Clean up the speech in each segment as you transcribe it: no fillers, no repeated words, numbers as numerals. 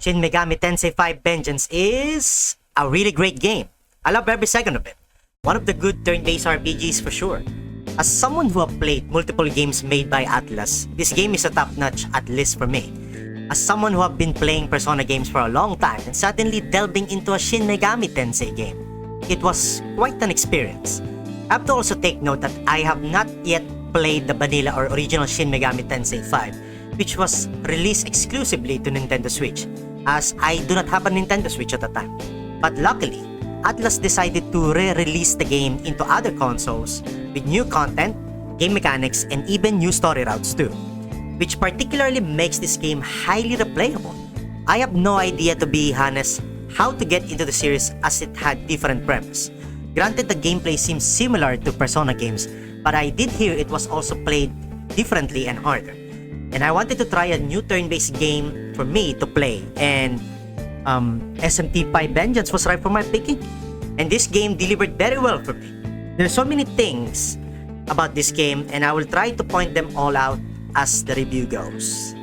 Shin Megami Tensei 5 Vengeance is a really great game. I love every second of it. One of the good turn-based RPGs for sure. As someone who have played multiple games made by Atlus, this game is a top-notch at least for me. As someone who have been playing Persona games for a long time and suddenly delving into a Shin Megami Tensei game, it was quite an experience. I have to also take note that I have not yet played the vanilla or original Shin Megami Tensei 5, which was released exclusively to Nintendo Switch, as I do not have a Nintendo Switch at the time. But luckily, Atlus decided to re-release the game into other consoles with new content, game mechanics, and even new story routes too, which particularly makes this game highly replayable. I have no idea, to be honest, how to get into the series as it had different premise. Granted, the gameplay seems similar to Persona games, but I did hear it was also played differently and harder. And I wanted to try a new turn-based game for me to play, and SMT 5 Vengeance was right for my picking. And this game delivered very well for me. There's so many things about this game, and I will try to point them all out as the review goes.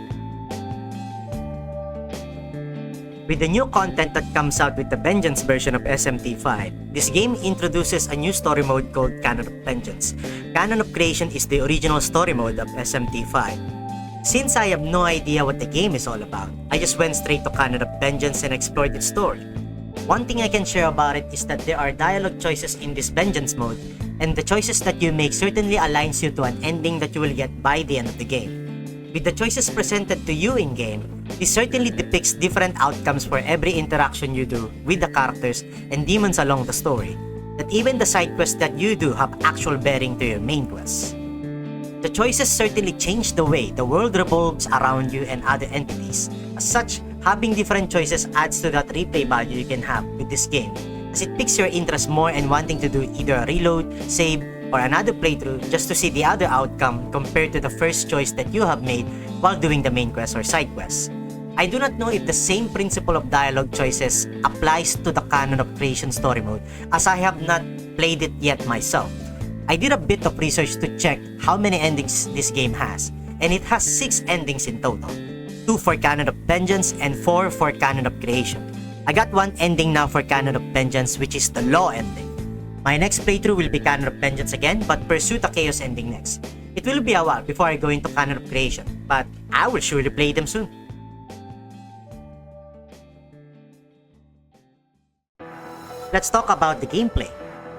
With the new content that comes out with the Vengeance version of SMT 5, this game introduces a new story mode called Canon of Vengeance. Canon of Creation is the original story mode of SMT 5. Since I have no idea what the game is all about, I just went straight to Canon of Vengeance and explored its story. One thing I can share about it is that there are dialogue choices in this Vengeance mode, and the choices that you make certainly aligns you to an ending that you will get by the end of the game. With the choices presented to you in-game, this certainly depicts different outcomes for every interaction you do with the characters and demons along the story, that even the side quests that you do have actual bearing to your main quests. The choices certainly change the way the world revolves around you and other entities. As such, having different choices adds to that replay value you can have with this game, as it piques your interest more in wanting to do either a reload, save, or another playthrough just to see the other outcome compared to the first choice that you have made while doing the main quest or side quests. I do not know if the same principle of dialogue choices applies to the Canon of Creation story mode, as I have not played it yet myself. I did a bit of research to check how many endings this game has, and it has 6 endings in total, 2 for Canon of Vengeance and 4 for Canon of Creation. I got one ending now for Canon of Vengeance, which is the Law ending. My next playthrough will be Canon of Vengeance again, but pursue the Chaos ending next. It will be a while before I go into Canon of Creation, but I will surely play them soon. Let's talk about the gameplay.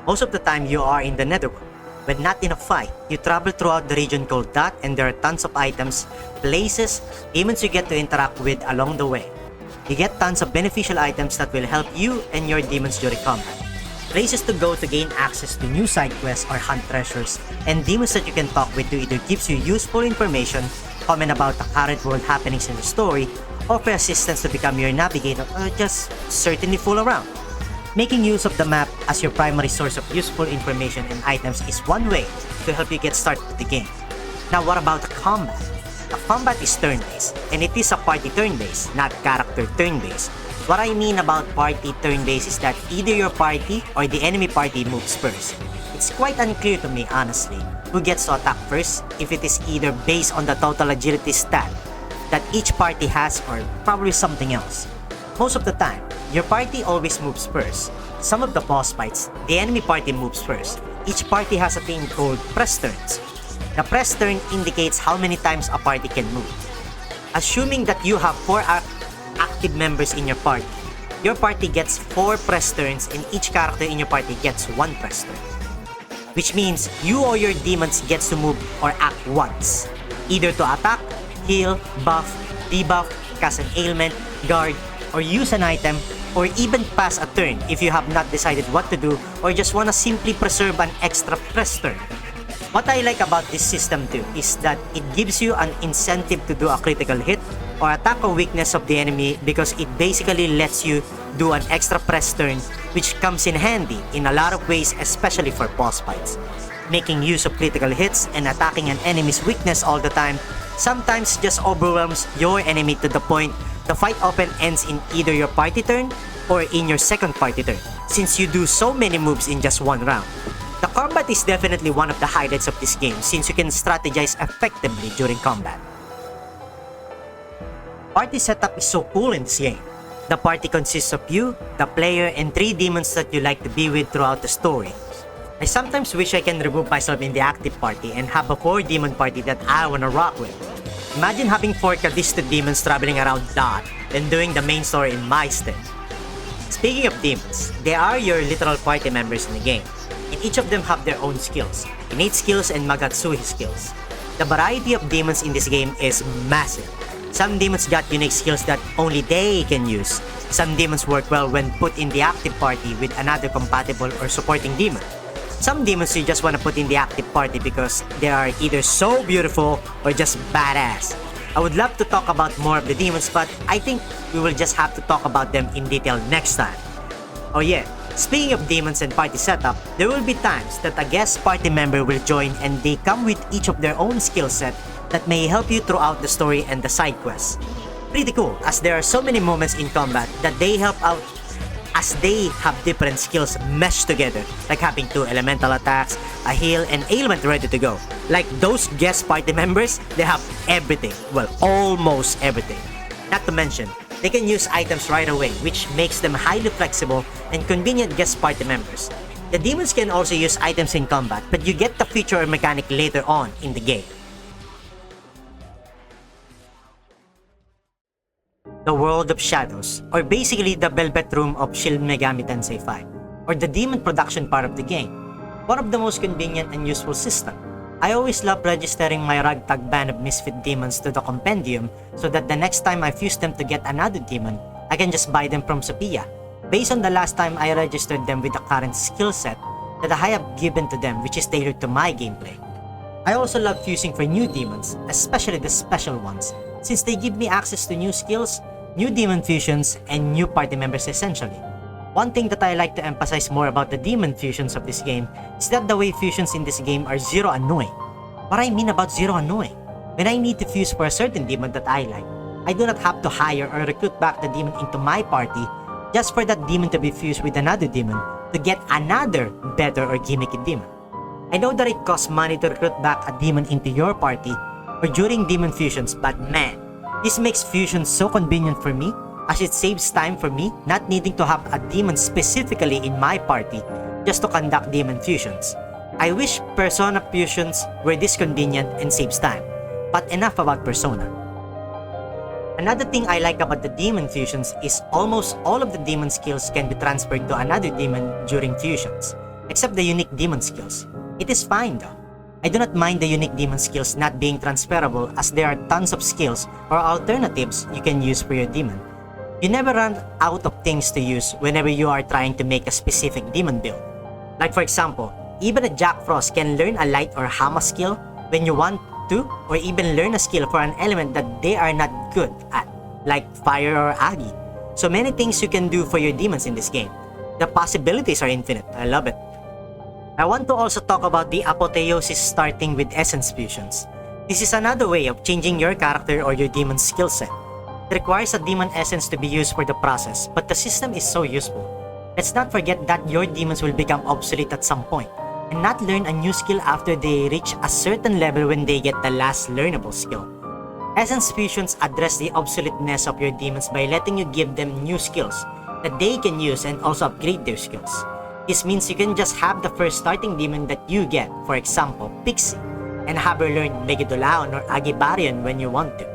Most of the time you are in the Netherworld. When not in a fight, you travel throughout the region called Dot, and there are tons of items, places, demons you get to interact with along the way. You get tons of beneficial items that will help you and your demons during combat. Places to go to gain access to new side quests or hunt treasures, and demons that you can talk with to either gives you useful information, comment about the current world happenings in the story, offer assistance to become your navigator, or just certainly fool around. Making use of the map as your primary source of useful information and items is one way to help you get started with the game. Now, what about the combat? The combat is turn-based, and it is a party turn-based, not character turn-based. What I mean about party turn-based is that either your party or the enemy party moves first. It's quite unclear to me, honestly, who gets to attack first, if it is either based on the total agility stat that each party has or probably something else. Most of the time, your party always moves first. Some of the boss fights, the enemy party moves first. Each party has a thing called press turns. The press turn indicates how many times a party can move. Assuming that you have 4 active members in your party gets 4 press turns, and each character in your party gets 1 press turn. Which means you or your demons gets to move or act once, either to attack, heal, buff, debuff, cast an ailment, guard, or use an item, or even pass a turn if you have not decided what to do or just wanna simply preserve an extra press turn. What I like about this system too is that it gives you an incentive to do a critical hit or attack a weakness of the enemy, because it basically lets you do an extra press turn, which comes in handy in a lot of ways, especially for boss fights. Making use of critical hits and attacking an enemy's weakness all the time sometimes just overwhelms your enemy to the point the fight often ends in either your party turn or in your second party turn, since you do so many moves in just one round. The combat is definitely one of the highlights of this game, since you can strategize effectively during combat. Party setup is so cool in this game. The party consists of you, the player, and 3 demons that you like to be with throughout the story. I sometimes wish I can remove myself in the active party and have a 4 demon party that I wanna rock with. Imagine having 4 Qadistu demons traveling around Dot and doing the main story in my stead. Speaking of demons, they are your literal party members in the game, and each of them have their own skills, innate skills and Magatsuhi skills. The variety of demons in this game is massive. Some demons got unique skills that only they can use. Some demons work well when put in the active party with another compatible or supporting demon. Some demons you just wanna put in the active party because they are either so beautiful or just badass. I would love to talk about more of the demons, but I think we will just have to talk about them in detail next time. Oh yeah, speaking of demons and party setup, there will be times that a guest party member will join and they come with each of their own skill set that may help you throughout the story and the side quests. Pretty cool, as there are so many moments in combat that they help out as they have different skills meshed together, like having 2 elemental attacks, a heal, and ailment ready to go. Like those guest party members, they have everything, well, almost everything. Not to mention, they can use items right away, which makes them highly flexible and convenient guest party members. The demons can also use items in combat, but you get the feature or mechanic later on in the game. The World of Shadows, or basically the Velvet Room of Shin Megami Tensei 5, or the demon production part of the game. One of the most convenient and useful system. I always love registering my ragtag band of misfit demons to the compendium so that the next time I fuse them to get another demon, I can just buy them from Sophia, based on the last time I registered them with the current skill set that I have given to them, which is tailored to my gameplay. I also love fusing for new demons, especially the special ones, since they give me access to new skills, new demon fusions, and new party members essentially. One thing that I like to emphasize more about the demon fusions of this game is that the way fusions in this game are zero annoying. What I mean about zero annoying? When I need to fuse for a certain demon that I like, I do not have to hire or recruit back the demon into my party just for that demon to be fused with another demon to get another better or gimmicky demon. I know that it costs money to recruit back a demon into your party or during demon fusions, but man, this makes fusion so convenient for me as it saves time for me not needing to have a demon specifically in my party just to conduct demon fusions. I wish Persona fusions were this convenient and saves time, but enough about Persona. Another thing I like about the demon fusions is almost all of the demon skills can be transferred to another demon during fusions, except the unique demon skills. It is fine though. I do not mind the unique demon skills not being transferable as there are tons of skills or alternatives you can use for your demon. You never run out of things to use whenever you are trying to make a specific demon build. Like for example, even a Jack Frost can learn a light or Hama skill when you want to, or even learn a skill for an element that they are not good at, like fire or Agi. So many things you can do for your demons in this game. The possibilities are infinite, I love it. I want to also talk about the apotheosis starting with essence fusions. This is another way of changing your character or your demon's skill set. It requires a demon essence to be used for the process, but the system is so useful. Let's not forget that your demons will become obsolete at some point, and not learn a new skill after they reach a certain level when they get the last learnable skill. Essence fusions address the obsoleteness of your demons by letting you give them new skills that they can use and also upgrade their skills. This means you can just have the first starting demon that you get, for example, Pixie, and have her learn Megidolaon or Agibarion when you want to,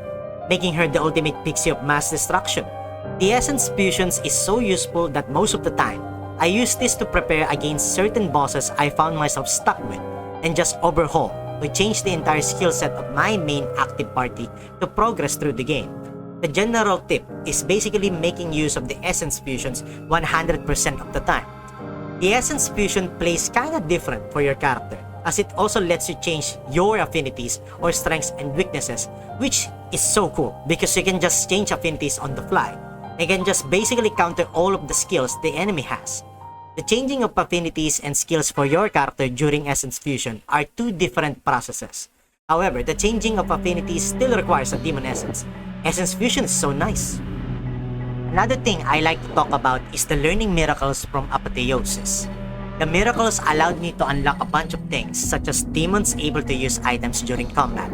making her the ultimate Pixie of mass destruction. The Essence Fusions is so useful that most of the time, I use this to prepare against certain bosses I found myself stuck with, and just overhaul or change the entire skill set of my main active party to progress through the game. The general tip is basically making use of the Essence Fusions 100% of the time. The Essence Fusion plays kinda different for your character, as it also lets you change your affinities or strengths and weaknesses, which is so cool because you can just change affinities on the fly and can just basically counter all of the skills the enemy has. The changing of affinities and skills for your character during Essence Fusion are two different processes. However, the changing of affinities still requires a demon essence. Essence Fusion is so nice. Another thing I like to talk about is the learning miracles from Apotheosis. The miracles allowed me to unlock a bunch of things, such as demons able to use items during combat.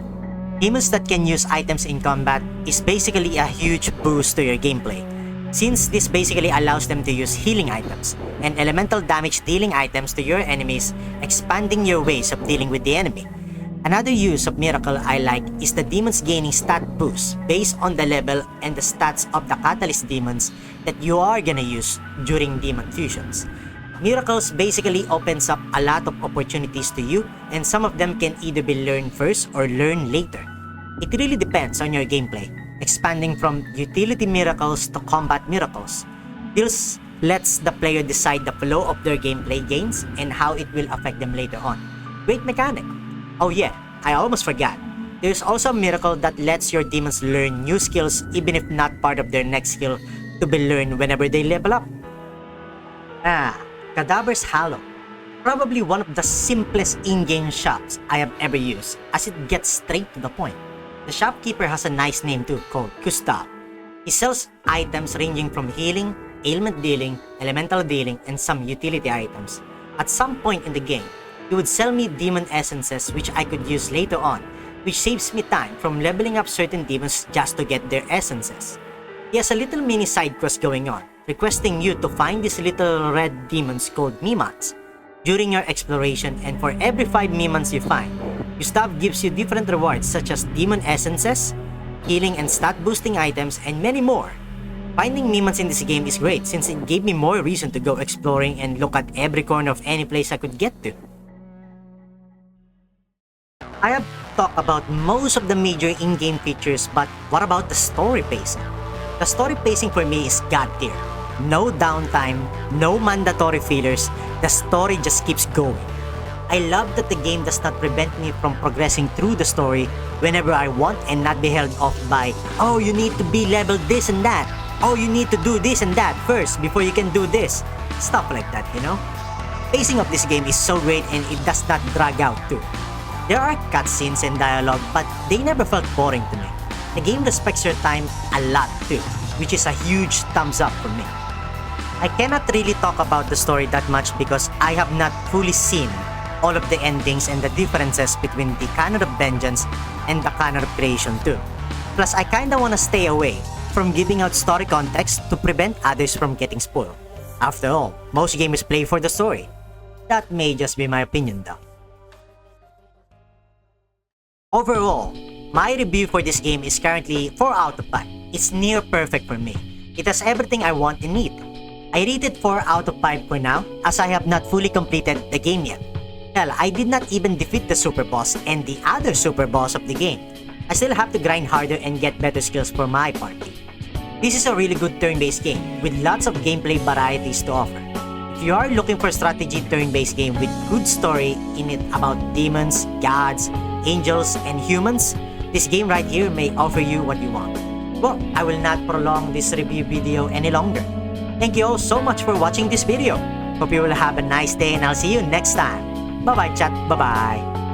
Demons that can use items in combat is basically a huge boost to your gameplay. since this basically allows them to use healing items and elemental damage dealing items to your enemies, expanding your ways of dealing with the enemy. Another use of Miracle I like is the demons gaining stat boost based on the level and the stats of the catalyst demons that you are gonna use during demon fusions. Miracles basically opens up a lot of opportunities to you, and some of them can either be learned first or learned later. It really depends on your gameplay, expanding from utility miracles to combat miracles. This lets the player decide the flow of their gameplay gains and how it will affect them later on. Great mechanic! Oh yeah, I almost forgot. There's also a miracle that lets your demons learn new skills even if not part of their next skill to be learned whenever they level up. Cadaver's Hollow. Probably one of the simplest in-game shops I have ever used, as it gets straight to the point. The shopkeeper has a nice name too, called Gustav. He sells items ranging from healing, ailment dealing, elemental dealing, and some utility items. At some point in the game, he would sell me demon essences which I could use later on, which saves me time from leveling up certain demons just to get their essences. He has a little mini side quest going on, requesting you to find these little red demons called Mimans during your exploration, and for every 5 Mimans you find, Gustav gives you different rewards such as demon essences, healing and stat boosting items, and many more. Finding Mimans in this game is great since it gave me more reason to go exploring and look at every corner of any place I could get to. I have talked about most of the major in-game features, but what about the story pacing? The story pacing for me is god tier. No downtime, no mandatory fillers, the story just keeps going. I love that the game does not prevent me from progressing through the story whenever I want and not be held off by, oh, you need to be leveled this and that, oh, you need to do this and that first before you can do this. Stuff like that, you know? Pacing of this game is so great and it does not drag out too. There are cutscenes and dialogue, but they never felt boring to me. The game respects your time a lot too, which is a huge thumbs up for me. I cannot really talk about the story that much because I have not fully seen all of the endings and the differences between the Canon of Vengeance and the Canon of Creation too. Plus, I kinda wanna stay away from giving out story context to prevent others from getting spoiled. After all, most gamers play for the story. That may just be my opinion though. Overall, my review for this game is currently 4 out of 5. It's near perfect for me. It has everything I want and need. I rate it 4 out of 5 for now, as I have not fully completed the game yet. Hell, I did not even defeat the super boss and the other super boss of the game. I still have to grind harder and get better skills for my party. This is a really good turn-based game with lots of gameplay varieties to offer. If you are looking for a strategy turn-based game with good story in it about demons, gods, angels, and humans, this game right here may offer you what you want. Well, I will not prolong this review video any longer. Thank you all so much for watching this video. Hope you will have a nice day and I'll see you next time. Bye bye chat, bye bye.